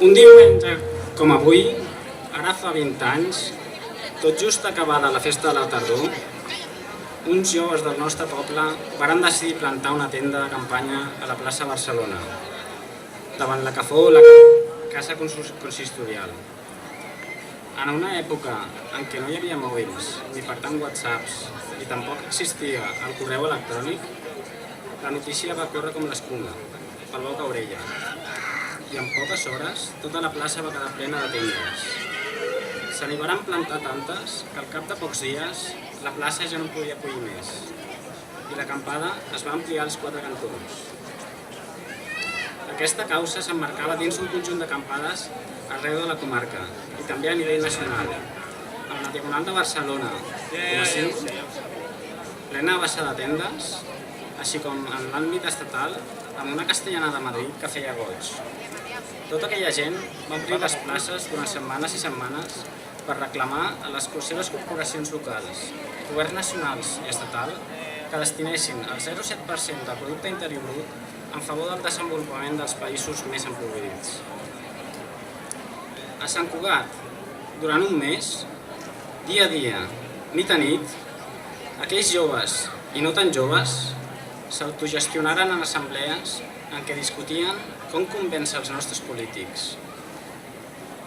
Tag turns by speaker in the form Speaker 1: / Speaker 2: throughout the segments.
Speaker 1: Un diumenge com avui, ara fa 20 anys, tot just acabada la festa de la tardor, uns joves del nostre poble varen decidir plantar una tenda de campanya a la plaça Barcelona, davant la que fou la casa consistorial. En una època en què no hi havia mòbils, ni per tant whatsapps, i tampoc existia el correu electrònic, la notícia va córrer com l'escuma, pel boca a orella, i en poques hores tota la plaça va quedar plena de tendes. Se n'hi varen plantar tantes que al cap de pocs dies la plaça ja no podia acollir més, i l'acampada es va ampliar als 4 cantons. Aquesta causa s'emmarcava dins un conjunt d'acampades arreu de la comarca i també a nivell nacional, amb la Diagonal de Barcelona, com a símbol, plena baixa de tendes, així com en l'àmbit estatal, amb una castellana de Madrid que feia goig. Tota aquella gent va omplir les places durant setmanes i setmanes per reclamar a les seves corporacions locals, governs nacionals i estatal, que destinessin el 0,7% del producte interior brut en favor del desenvolupament dels països més empobrits. A Sant Cugat, durant un mes, dia a dia, nit a nit, aquells joves i no tan joves s'autogestionaren en assemblees en què discutien com convèncer els nostres polítics.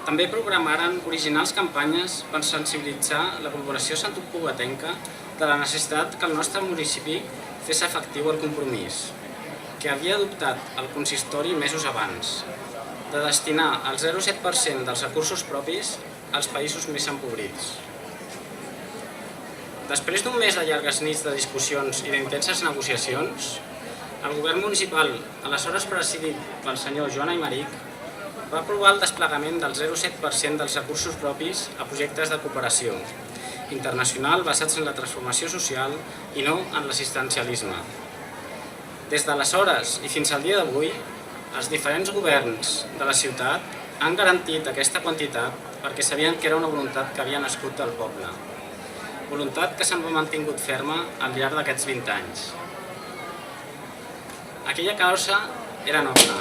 Speaker 1: També programaren originals campanyes per sensibilitzar la població santcugatenca de la necessitat que el nostre municipi fes efectiu el compromís, que havia adoptat el consistori mesos abans, de destinar el 0,7% dels recursos propis als països més empobrits. Després d'un mes de llargues nits de discussions i d'intenses negociacions, el govern municipal, aleshores presidit pel senyor Joan Aymeric, va aprovar el desplegament del 0,7% dels recursos propis a projectes de cooperació internacional basats en la transformació social i no en l'assistencialisme. Des d'aleshores i fins al dia d'avui, els diferents governs de la ciutat han garantit aquesta quantitat perquè sabien que era una voluntat que havia nascut del poble. Voluntat que s'ha mantingut ferma al llarg d'aquests 20 anys. Aquella causa era noble,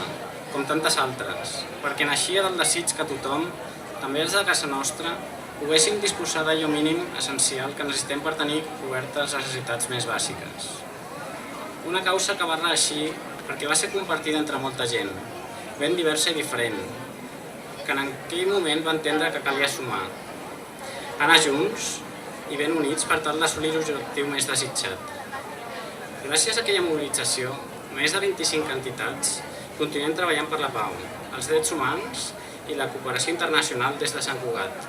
Speaker 1: com tantes altres, perquè naixia del desig que tothom, també els de casa nostra, poguéssim disposar d'allò mínim essencial que necessitem per tenir cobertes les necessitats més bàsiques. Una causa que va reeixir perquè va ser compartida entre molta gent, ben diversa i diferent, que en aquell moment va entendre que calia sumar, anar junts i ben units per tal d'assolir l'objectiu més desitjat. Gràcies a aquella mobilització, més de 25 entitats continuem treballant per la pau, els drets humans i la cooperació internacional des de Sant Cugat.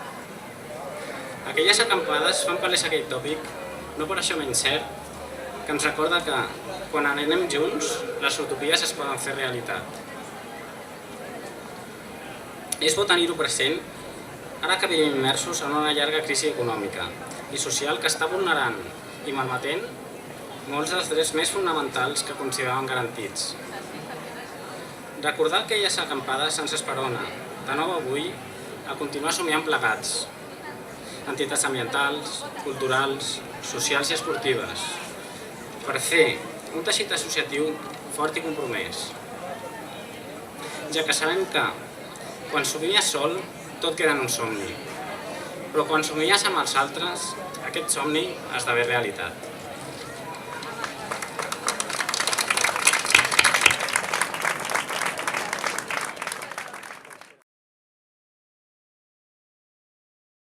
Speaker 1: Aquelles acampades fan palès aquell tòpic, no per això menys cert, que ens recorda que, quan anem junts, les utopies es poden fer realitat. És bo tenir-ho present, ara que vivim immersos en una llarga crisi econòmica i social que està vulnerant i malmetent molts dels drets més fonamentals que consideraven garantits. Recordar aquelles acampades ens esperona, de nou avui, a continuar somiant plegats. Entitats ambientals, culturals, socials i esportives, per fer un teixit associatiu fort i compromès. Ja que sabem que, quan somies sol, tot queda en un somni, però quan somies amb els altres, aquest somni esdevé realitat.